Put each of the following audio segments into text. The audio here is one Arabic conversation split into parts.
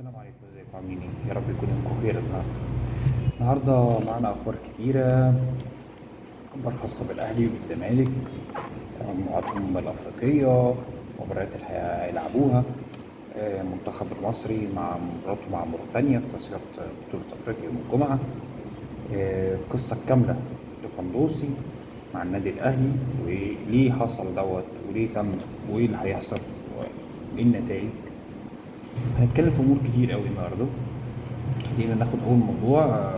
السلام عليكم، ازيكم عاملين ايه؟ يا رب يكون يومكم خير النهارده معانا اخبار كتيره. اخبار خاصه بالاهلي والزمالك، مجموعاتهم الافريقيه، مباريات اللي هيلعبوها. المنتخب المصري مع مباراته مع موريتانيا في تصفيات بطوله افريقيا يوم الجمعه. القصه الكامله لقندوسي مع النادي الاهلي، وليه حصل دوت، وليه تم، وايه اللي هيحصل، وايه النتائج. هنتكلم في امور كتير قوي النهارده. خلينا ناخد اول موضوع.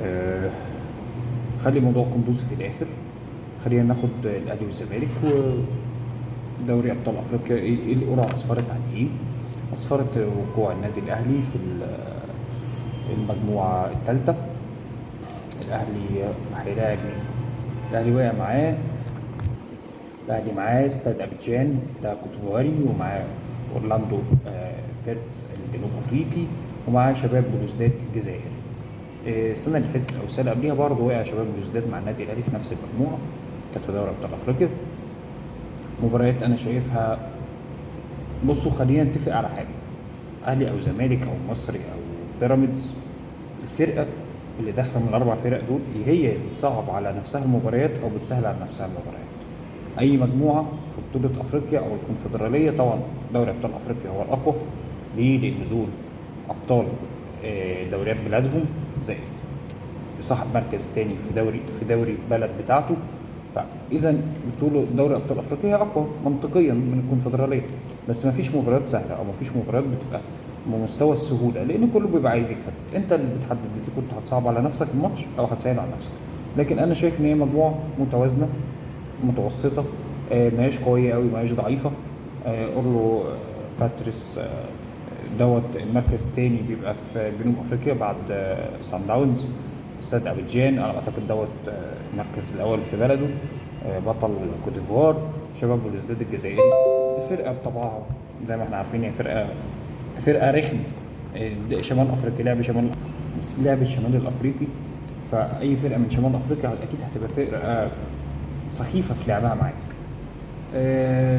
آه، خلي موضوع قندوسي في الاخر. خلينا ناخد الاهلي والزمالك ودوري ابطال افريقيا. ايه القرعه اسفرت عن ايه؟ اسفرت وقوع النادي الاهلي في المجموعه الثالثه. الاهلي هيلاعب مين؟ الاهلي وقع معاه. الاهلي معاه استاد ابيجان ده كوتيفواري، ومعاه اورلاندو بيرتس الجنوب افريقي، ومعاه شباب بلوزداد الجزائري. السنه اللي فاتت او السنه قبليها برضه وقع شباب بلوزداد مع النادي الاهلي في نفس المجموعه، كانت في دوري ابطال افريقيا. مباريات انا شايفها. بصوا، خلينا نتفق على حاجه. اهلي او زمالك او مصري او بيراميدز، الفرقه اللي داخله من الاربع فرق دول هي بتصعب على نفسها المباريات او بتسهل على نفسها المباريات. اي مجموعه في بطوله افريقيا او الكونفدراليه، طبعا دوري ابطال افريقيا هو الاقوى. ليه؟ لان دول ابطال دوريات بلادهم، زائد صاحب مركز تاني في دوري البلد بتاعته. فاذا بطوله دوري ابطال افريقيا اقوى منطقيا من الكونفدراليه. بس ما فيش مباريات سهله، او ما فيش مباريات بتبقى بمستوى السهوله، لان كله بيبقى عايز يكسب. انت اللي بتحدد اذا كنت هتصعب على نفسك الماتش او هتسهل على نفسك. لكن انا شايف ان هي مجموعه متوازنه، متوسطه. ما هيش قويه قوي، ما هيش ضعيفه. اورلو باتريس دوت المركز الثاني بيبقى في جنوب افريقيا بعد سان داونز. استاد ابيجان انا اعتقد دوت المركز الاول في بلده. بطل كوت ديفوار شباب بلوزداد الجزائري. الفرقه بطبعها زي ما احنا عارفين هي فرقه رخمه. شمال افريقيا، لعب الشمال الافريقي. فاي فرقه من شمال افريقيا اكيد هتبقى فرقه سخيفه في لعبها معاك.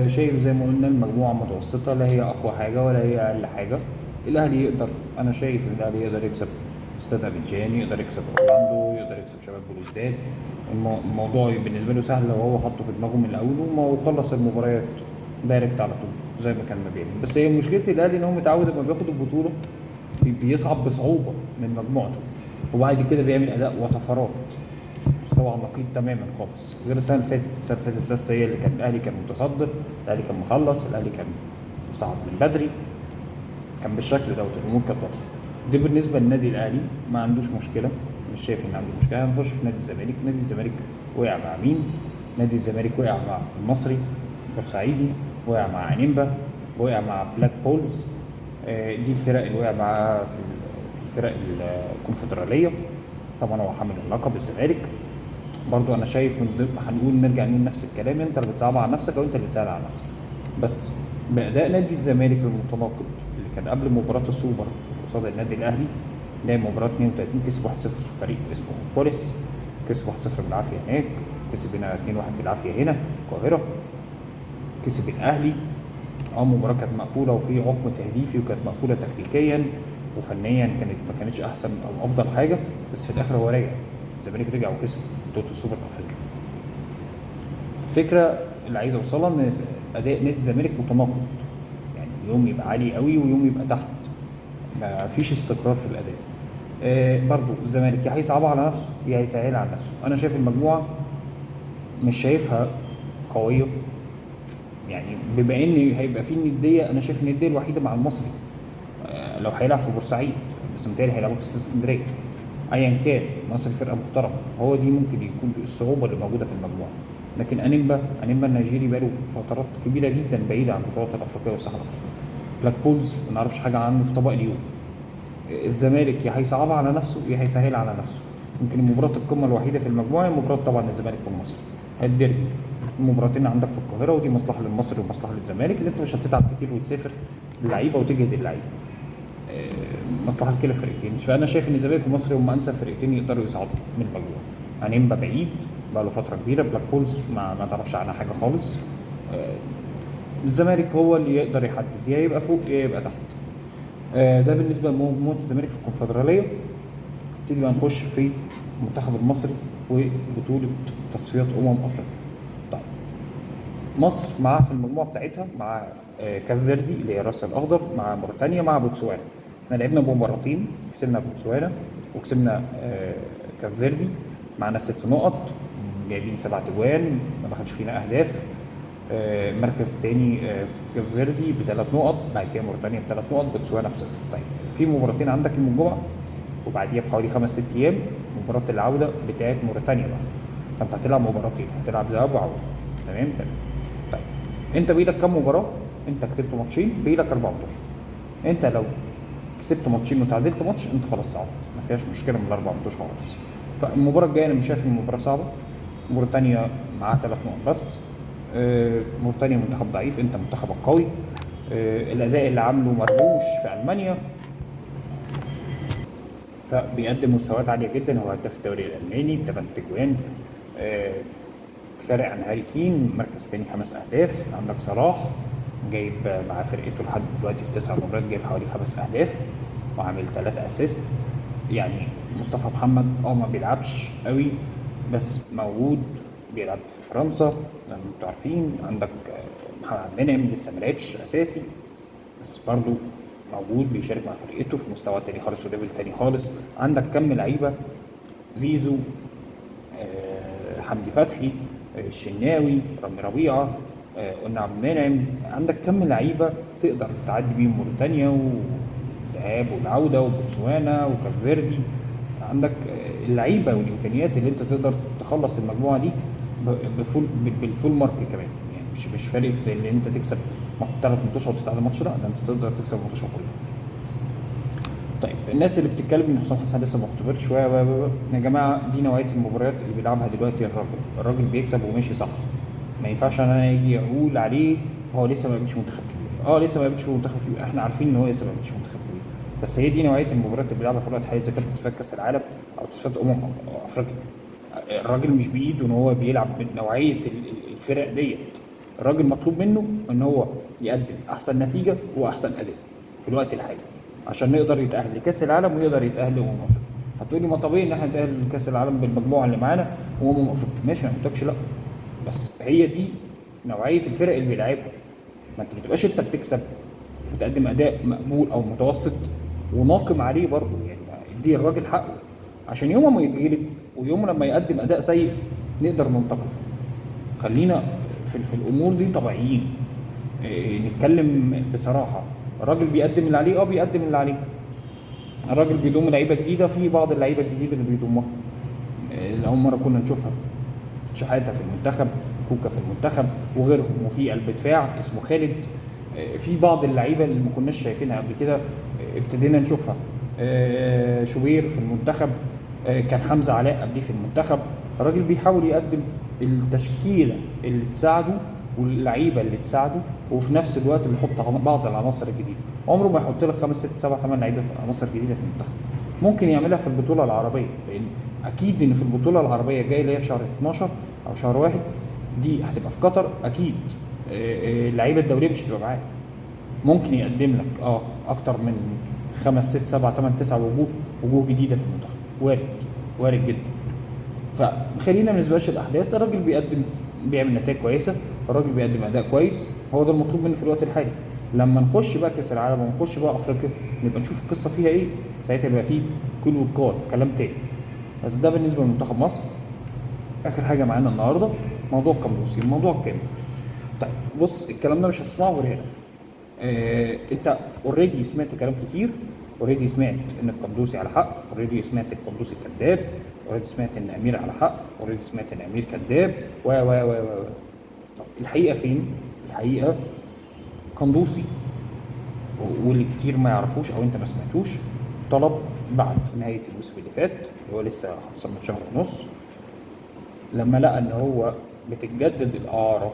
شايف زي ما قلنا المجموعة متوسطة، لا هي أقوى حاجة ولا هي أقل حاجة. الأهلي يقدر، أنا شايف إن الأهلي يقدر يكسب استاد أبيجان، يقدر يكسب أورلاندو، يقدر يكسب شباب بلوزداد. الموضوع بالنسبة له سهل لو هو حطه في دماغه من الأول وخلص المباريات دايركت على طول زي ما كان ما بيعمل. بس هي مشكلة الأهلي إن هو متعود لما بياخد البطولة بيصعد بصعوبة من مجموعته، وبعد كده بيعمل أداء وطفرات مستوى على النقيض تماما خالص. غير السنه اللي فاتت بس هي اللي كان الاهلي كان متصدر، الاهلي كان مخلص، الاهلي كان صعد من بدري، كان بالشكل دوت الامور كانت واضحه. دي بالنسبه للنادي الاهلي ما عندوش مشكله، مش شايف ان عنده مشكله. هنخش في نادي الزمالك. نادي الزمالك وقع مع مين؟ نادي الزمالك وقع مع المصري بورسعيدي، وقع مع انيمبا، وقع مع بلاك بولز. دي الفرق اللي وقع معاها في الفرق الكونفدراليه. طبعا هو حامل اللقب الزمالك. برضو انا شايف نرجع نقول نفس الكلام، انت اللي بتصعب على نفسك او انت اللي بتسهل على نفسك. بس باداء نادي الزمالك المتناقض اللي كان قبل مباراه السوبر قصاد النادي الاهلي، لعب مباراه 32 كسب 1-0 فريق اسمه بوليس، كسب 1-0 بالعافيه هناك، كسب هنا 2-1 بالعافيه هنا في القاهره، كسب الاهلي. المباراه كانت مقفوله وفي عقم تهديفي، وكانت مقفوله تكتيكيا وفنيا، ما كانتش احسن او افضل حاجه. بس في الاخر هو رجع، الزمالك رجع وكسب بطوله السوبر الافريقي. الفكره اللي عايز اوصلها ان اداء نادي الزمالك متناقض، يعني يوم يبقى عالي قوي ويوم يبقى تحت، ما فيش استقرار في الاداء. برضو الزمالك يا هيصعبها على نفسه يا هيسهلها على نفسه. انا شايف المجموعه مش شايفها قويه، يعني بما ان هيبقى في النديه، انا شايف النديه الوحيده مع المصري. لو هيلعب في بورسعيد، بس متهيألي هيلعبوا في استاد اسكندريه. ايا كان مصر فرقه محترمه، هو دي ممكن يكون الصعوبه اللي موجوده في المجموعه. لكن انيمبا النيجيري بقاله فترات كبيره جدا بعيد عن البطولات الافريقيه والساحه الافريقيه. بلاك بولز ما نعرفش حاجه عنه في طبق اليوم. الزمالك يا هيصعبها على نفسه يا هيسهلها على نفسه. يمكن مباراه القمه الوحيده في المجموعه هي مباراه طبعا الزمالك والمصري، الديربي. المباراتين عندك في القاهره، ودي مصلحه للمصري ومصلحه للزمالك، ان انت مش هتتعب كتير وتسافر اللعيبه وتجهد اللعيبه. مصلحه لكلا الفرقتين. فانا شايف ان الزمالك والمصري هم انسب فرقتين يقدروا يصعدوا من المجموعه. انيمبا بعيد بقى له فتره كبيره، بلاك بولز ما تعرفش عنها حاجه خالص. الزمالك هو اللي يقدر يحدد يا يبقى فوق يا يبقى تحت. ده بالنسبه لمجموعه الزمالك في الكونفدراليه. نبتدي بقى نخش في المنتخب المصري وبطوله تصفيات افريقيا. طيب، مصر معاها في المجموعه بتاعتها مع كاب فيردي اللي هي الراس الاخضر، مع موريتانيا، مع بوتسوانا. احنا لعبنا بمباراتين، كسبنا بوتسوانا وكسبنا كاب فيردي. معانا 6 نقط، جايبين 7 تجوان، ما دخلش فينا اهداف. المركز الثاني كاب فيردي ب3 نقط، بعد كده موريتانيا ب3 نقط، بوتسوانا ب0. طيب، في مباراتين عندك يوم الجمعه، وبعديها بحوالي 5-6 ايام مباراه العوده بتاعت موريتانيا برضه. فانت هتلعب مباراتين، هتلعب ذهاب وعوده. تمام. طيب، انت بايدك كام مباراه؟ انت كسبت ماتشين، بايدك 4 ماتشات. انت لو كسبت ماتشين وتعادلت ماتش، انت خلاص صعدت، ما فيهاش مشكله من ال4 ماتشات خالص. فالمباراه الجايه انا مش شايف ان المباراه صعبه. موريتانيا معاها 3 نقط بس. موريتانيا منتخب ضعيف، انت منتخبك قوي. الاداء اللي عامله مرموش في المانيا، فبيقدم مستويات عاليه جدا. هو هداف الدوري الالماني ب8 تجوان، فارق عن هاري كين. مركز تاني 5 اهداف. عندك صلاح جايب مع فرقته لحد دلوقتي في 9 مباريات جايب حوالي 5 اهداف وعامل 3 اسيست. يعني مصطفى محمد ما بيلعبش قوي، بس موجود، بيلعب في فرنسا زي ما انتوا عارفين. عندك محمد عبد المنعم لسه ما لعبش اساسي، بس برضه موجود بيشارك مع فرقته في مستوى تاني خالص وليفل تاني خالص. عندك كم لعيبه، زيزو، حمدي فتحي، الشناوي، رامي ربيعه، قلنا عبد المنعم. عندك كم لعيبه تقدر تعدي بيهم موريتانيا والذهاب والعوده وبوتسوانا وكاب فيردي. عندك اللعيبه والامكانيات اللي انت تقدر تخلص المجموعه دي بالفول مارك كمان. يعني مش فارق زي اللي انت تكسب 3 ماتشات وتتعادل ماتش، لا، ده انت تقدر تكسب الماتشات كلها. طيب، الناس اللي بتتكلم ان حسام حسن لسه ما اختبرش شويه يا جماعه، دي نوعيه المباريات اللي بيلعبها دلوقتي الراجل بيكسب وماشي صح. ما ينفعش انا اجي اقول عليه هو لسه ما بقتش منتخب كبير. لسه ما بقتش منتخب كبير، احنا عارفين ان هو لسه ما بقتش منتخب كبير، بس هي دي نوعيه المباريات اللي بيلعبها في الوقت الحالي، اذا كانت تصفيات كاس العالم او تصفيات افريقيا. الراجل مش بايده ان هو بيلعب من نوعيه الفرق ديت. الراجل مطلوب منه ان هو يقدم احسن نتيجه واحسن اداء في الوقت الحالي عشان نقدر يتاهل لكاس العالم ويقدر يتاهل افريقيا. هتقولي ما طبيعي ان احنا نتاهل لكاس العالم بالمجموعه اللي معانا افريقيا، ماشي، انا ما قلتلكش لا، بس هي دي نوعيه الفرق اللي بيلعبها. ما انت ما تبقاش انت بتكسب وتقدم اداء مقبول او متوسط وناقم عليه برضه. يعني ادي الراجل حقه عشان يوم ما يتغلب ويوم لما يقدم اداء سيء نقدر ننتقده. خلينا في الامور دي طبيعيين. نتكلم بصراحه. الراجل بيقدم اللي عليه، بيقدم اللي عليه. الراجل بيضم لعيبه جديده، في بعض اللعيبه الجديده اللي بيضمها اول مره كنا نشوفها. شحاته في المنتخب، كوكا في المنتخب وغيرهم، وفي قلب دفاع اسمه خالد. في بعض اللعيبه اللي ما كناش شايفينها قبل كده ابتدينا نشوفها. شوبير في المنتخب، كان حمزه علاء قبليه في المنتخب. الراجل بيحاول يقدم التشكيله اللي تساعده واللعيبه اللي تساعده، وفي نفس الوقت بيحط بعض العناصر الجديده. عمره ما يحط لك 5 6 7 8 لعيبه عناصر جديده في المنتخب. ممكن يعملها في البطوله العربيه، لان اكيد ان في البطوله العربيه الجايه اللي هي في شهر 12 او شهر 1 دي هتبقى في قطر، اكيد اللعيبه الدوليه مش هتبقى معاه. ممكن يقدم لك اكتر من 5 6 7 8 9 وجوه جديده في المنتخب، وارد جدا. فخلينا ما نسبقش الاحداث. الراجل بيعمل نتائج كويسه، الراجل بيقدم اداء كويس، هو ده المطلوب منه في الوقت الحالي. لما نخش بقى كاس العالم ونخش بقى افريقيا نبقى نشوف القصه فيها ايه، ساعتها يبقى فيه كل وقال كلام تاني. بس ده بالنسبه لمنتخب مصر. اخر حاجه معانا النهارده موضوع قندوسي، الموضوع كامل. طيب بص، الكلام ده مش هتسمعه غير هنا. انت اوريدي سمعت كلام كتير، اوريدي سمعت ان القندوسي على حق، اوريدي سمعت القندوسي كذاب، اوريدي سمعت ان امير على حق، اوريدي سمعت ان امير كذاب و طب الحقيقه فين؟ الحقيقه قندوسي، واللي كتير ما يعرفوش او انت ما سمعتوش، طلب بعد نهايه الموسم اللي فات اللي هو لسه خلصان من شهر ونص، لما لقى ان هو بتتجدد الاعاره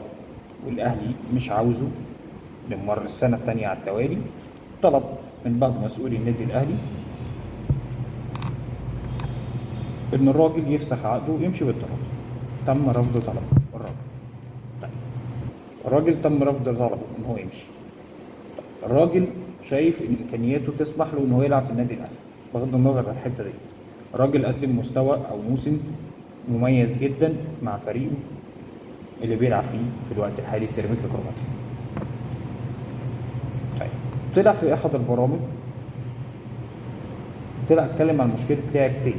والاهلي مش عاوزه للمره السنه الثانيه على التوالي، طلب من بعض مسؤولي النادي الاهلي ان الراجل يفسخ عقده ويمشي بالتراضي. تم رفض طلب الراجل. طيب، الراجل تم رفض طلبه ان هو يمشي. الراجل شايف ان امكانياته تسمح له ان هو يلعب في النادي الاهلي بغض النظر عن الحته دي. الراجل قدم مستوى او موسم مميز جدا مع فريقه اللي بيلعب فيه في الوقت الحالي سيراميكا كليوباترا. طيب طلع في احد البرامج طلع اتكلم عن مشكله لاعب تاني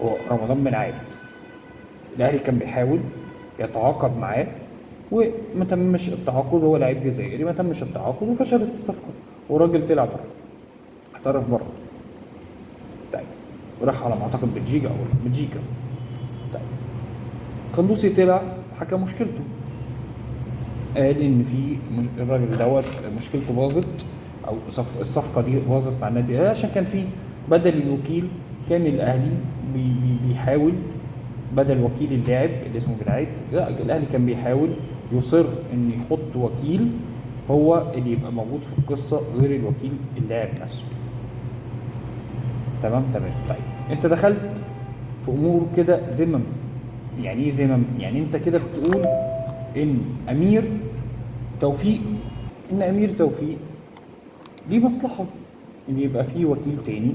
هو رمضان بن عاد. الاهلي كان بيحاول يتعاقد معاه وما تمش التعاقد، هو لعيب جزائري ما تمش التعاقد وفشلت الصفقه والراجل طلع بره احترف بره. طيب وراح على ما اعتقد بلجيكا او بلجيكا. طيب قندوسي طلع حكى مشكلته، قال ان في الراجل دوت مشكلته باظت او الصفقه دي باظت مع النادي الاهلي عشان كان في بدل الوكيل. كان الاهلي بيحاول بدل وكيل اللاعب اللي اسمه بالعيد، لا الاهلي كان بيحاول يصر ان يحط وكيل هو اللي يبقى موجود في القصه غير الوكيل اللاعب نفسه. تمام. طيب انت دخلت في امور كده ذمم. يعني ايه ذمم؟ يعني انت كده بتقول ان امير توفيق ليه مصلحه ان يبقى فيه وكيل تاني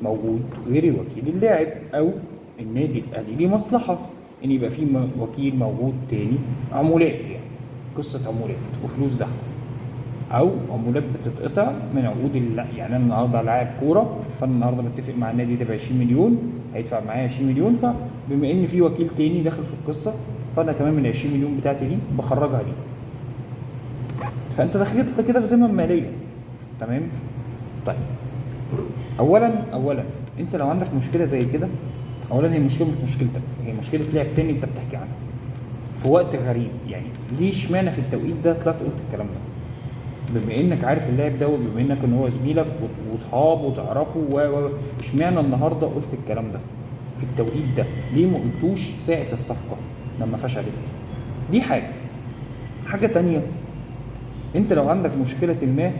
موجود غير الوكيل اللاعب، او النادي الاهلي ليه مصلحه ان يبقى فيه وكيل موجود تاني. عمولات، يعني قصه عمولات وفلوس دخل، او عمولات بتتقطع من عقود يعني انا النهارده لاعب كوره، فانا النهارده متفق مع النادي ده ب 20 مليون، هيدفع معايا 20 مليون، فبما ان في وكيل تاني داخل في القصه فانا كمان من ال 20 مليون بتاعتي دي بخرجها ليه. فانت دخلت كده في ذمم ماليه. تمام. طيب اولا انت لو عندك مشكله زي كده، اولا هي مشكله مش مشكلتك، هي مشكله لاعب تاني انت بتحكي عنها في وقت غريب. يعني ليه اشمعنى في التوقيت ده طلعت قلت الكلام ده؟ بما انك عارف اللاعب ده وبما انك ان هو زميلك واصحاب وتعرفه اشمعنى النهارده قلت الكلام ده في التوقيت ده؟ ليه ما قلتوش ساعه الصفقه لما فشلت؟ دي حاجه تانية. انت لو عندك مشكله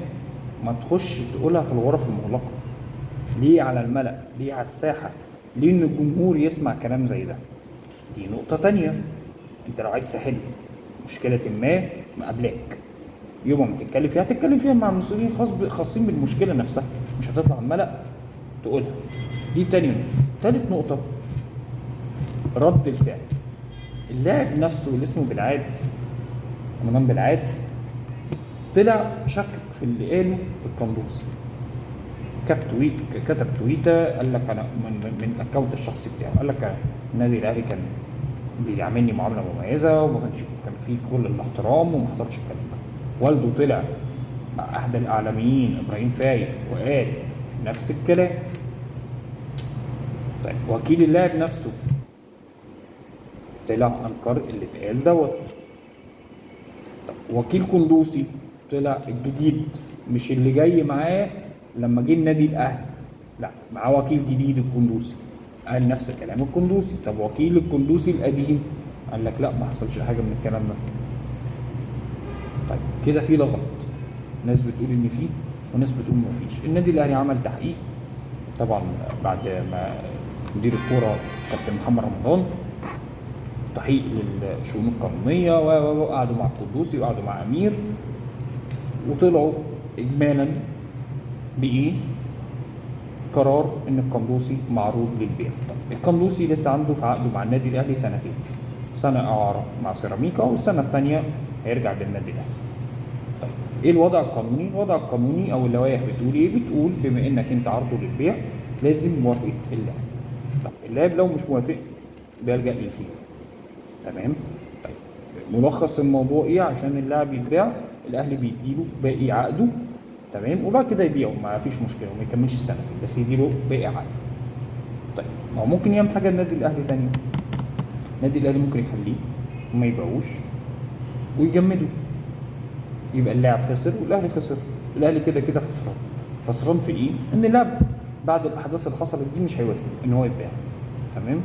ما تخش تقولها في الغرف المغلقه. ليه على الملأ؟ ليه على الساحه؟ ليه ان الجمهور يسمع كلام زي ده؟ دي نقطه تانية. انت لو عايز تحل مشكله مقابلاك يوم ما هتتكلم فيها مع المسؤولين خاصين بالمشكله نفسها، مش هتطلع على الملأ تقولها. دي تاني نقطه. تالت نقطه رد الفعل. اللاعب نفسه اللي اسمه بالعاد، رمضان بالعاد، طلع شكك في اللي قاله القندوسي. كتب تويته قال لك انا من الاكونت الشخصي بتاعه، قال لك النادي الاهلي كان بيعاملني معامله مميزه وما كان فيه كل الاحترام وما حصلش الكلام ده. والده طلع مع احد الاعلاميين ابراهيم فايق وقال نفس الكلام. طيب وكيل اللاعب نفسه طلع انكر اللي اتقال دوت. طب وكيل قندوسي طلع الجديد، مش اللي جاي معاه لما جه النادي الاهلي، لا معاه وكيل جديد القندوسي، قال نفس كلام القندوسي. طب وكيل القندوسي القديم قال لك لا ما حصلش حاجه من الكلام ده. طيب كده في لغط، ناس بتقول ان فيه وناس بتقول ما فيش. النادي الاهلي عمل تحقيق طبعا بعد ما مدير الكوره كابتن محمد رمضان تحقيق للشؤون القانونيه وقعدوا مع القندوسي وقعدوا مع امير وطلعوا اجمالا بايه؟ قرار ان القندوسي معروض للبيع. طب القندوسي لسه عنده في عقده مع النادي الاهلي سنتين، سنه اعاره مع سيراميكا والسنه الثانيه هيرجع للنادي الاهلي. طيب ايه الوضع القانوني؟ الوضع القانوني او اللوائح بتقول ايه؟ بتقول بما انك انت عرضه للبيع لازم موافقه اللاعب. طب اللاعب لو مش موافق بيلجأ للفيل. تمام. طيب ملخص الموضوع ايه؟ عشان اللاعب يتباع الاهلي بيديله باقي عقده، تمام، وبعد كده يبيعه ما فيش مشكله وما يكملش السنتين بس يديله باقي عقده. طيب ما هو ممكن يعمل حاجه النادي الاهلي ثانيه. النادي الاهلي ممكن يخليه وما يبيعوش ويجمده، يبقى اللاعب خسر والاهلي خسر. الاهلي كده كده خسران في ايه؟ ان اللاعب بعد الاحداث اللي حصلت دي مش هيوافق ان هو يتباع. تمام.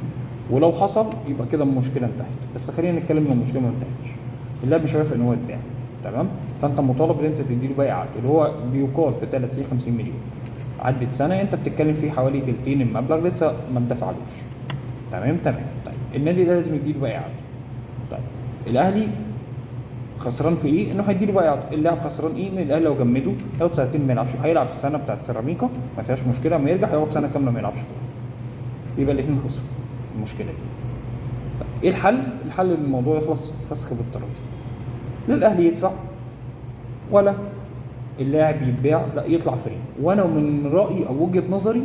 ولو حصل يبقى كده المشكله انتهت، بس خلينا نتكلم ان المشكله ما انتهتش. اللاعب مش هيوافق ان هو يتباع، تمام. فانت مطالب ان انت تديله باقي عقد اللي هو بيقال في 3 سنين 50 مليون. عدت سنه انت بتتكلم فيه حوالي تلتين المبلغ لسه ما اتدفعلوش. تمام. طيب النادي ده لازم يديله باقي عقد. طيب الاهلي خسران في ايه؟ انه هيديله بقى اللاعب خسران ايه؟ ان الاهلي لو جمده هيقعد سنتين ما يلعبش، هيلعب السنه بتاعت سيراميكا ما فيهاش مشكله، اما يرجع هيقعد سنه كامله ما يلعبش كوره. يبقى الاثنين خسروا في المشكله دي. طب ايه الحل؟ الحل ان الموضوع يخلص فسخ بالتراضي. لا الاهلي يدفع ولا اللاعب يتباع، لا يطلع فري. وانا من رايي او وجهه نظري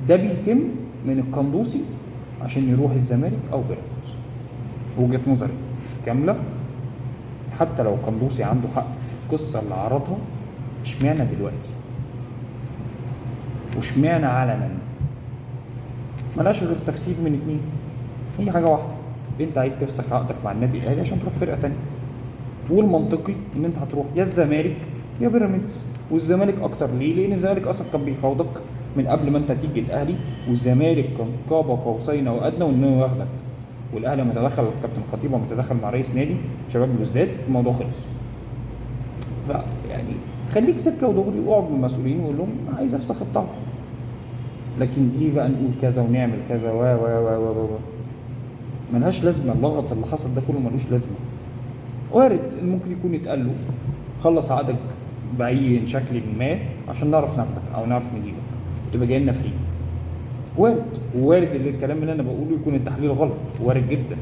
ده بيتم من القندوسي عشان يروح الزمالك او بيراميدز. وجهه نظري كامله. حتى لو قندوسي عنده حق في القصه اللي عرضها، اشمعنى دلوقتي واشمعنى علنا؟ ملهاش غير تفسير من اتنين، هي حاجه واحده، انت عايز تفسخ عقدك مع النادي الاهلي عشان تروح فرقه تانية، والمنطقي ان انت هتروح يا الزمالك يا بيراميدز. والزمالك اكتر ليه؟ لان الزمالك اصلا كان بيفاوضك من قبل ما انت تيجي الاهلي، والزمالك كان قاب قوسين او ادنى وانه ياخدك، والاهلي متدخل، الكابتن خطيب متدخل مع رئيس نادي شباب بلوزداد، الموضوع خلص. يعني خليك سكه ودغري، واقعد بالمسؤولين وقول لهم عايز افسخ الطاقه. لكن ايه بقى نقول كذا ونعمل كذا و ملهاش لازمه. اللغط اللي حصل ده كله ملوش لازمه. وارد ممكن يكون يتقال له خلص عقدك باي شكل ما عشان نعرف ناخدك او نعرف نجيبك وتبقى جاي لنا فري. وارد، ووارد اللي الكلام اللي انا بقوله يكون التحليل غلط، وارد جدا.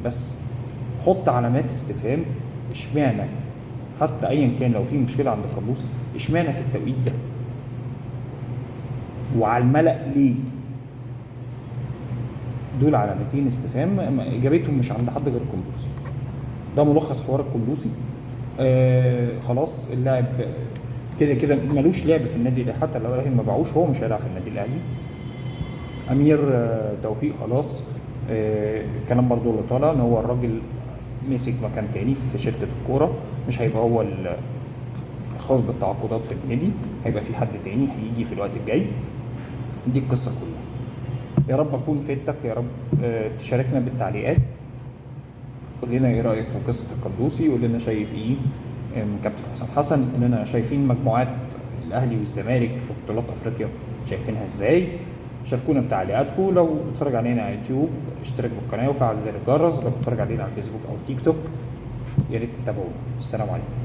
بس حط علامات استفهام. اشمعنى حتى ايا كان لو في مشكله عند القندوسي، اشمعنى في التوقيت ده وعلى الملأ ليه؟ دول علامتين استفهام اجابتهم مش عند حد غير القندوسي. ده ملخص حوار القندوسي. خلاص اللاعب كده كده ملوش لعب في النادي الاهلي، حتى لو الاهلي ما باعوش هو مش هيلعب في النادي الاهلي. امير توفيق خلاص. الكلام برضو اللي طالع ان هو الراجل مسك مكان تاني في شركه الكوره، مش هيبقى هو الخاص بالتعاقدات في النادي، هيبقى في حد تاني هيجي في الوقت الجاي. دي القصه كلها. يا رب اكون فدتك، يا رب تشاركنا بالتعليقات، قول لنا ايه رايك في قصه القندوسي، قول لنا شايف ايه من كابتن حسام حسن، قول لنا شايفين مجموعات الاهلي والزمالك في بطولات افريقيا شايفينها ازاي. شاركونا بتعليقاتكم. لو بتتفرج علينا على يوتيوب اشترك بالقناه وفعل زر الجرس. لو بتتفرج علينا على فيسبوك او تيك توك يا ريت تتابعونا. السلام عليكم.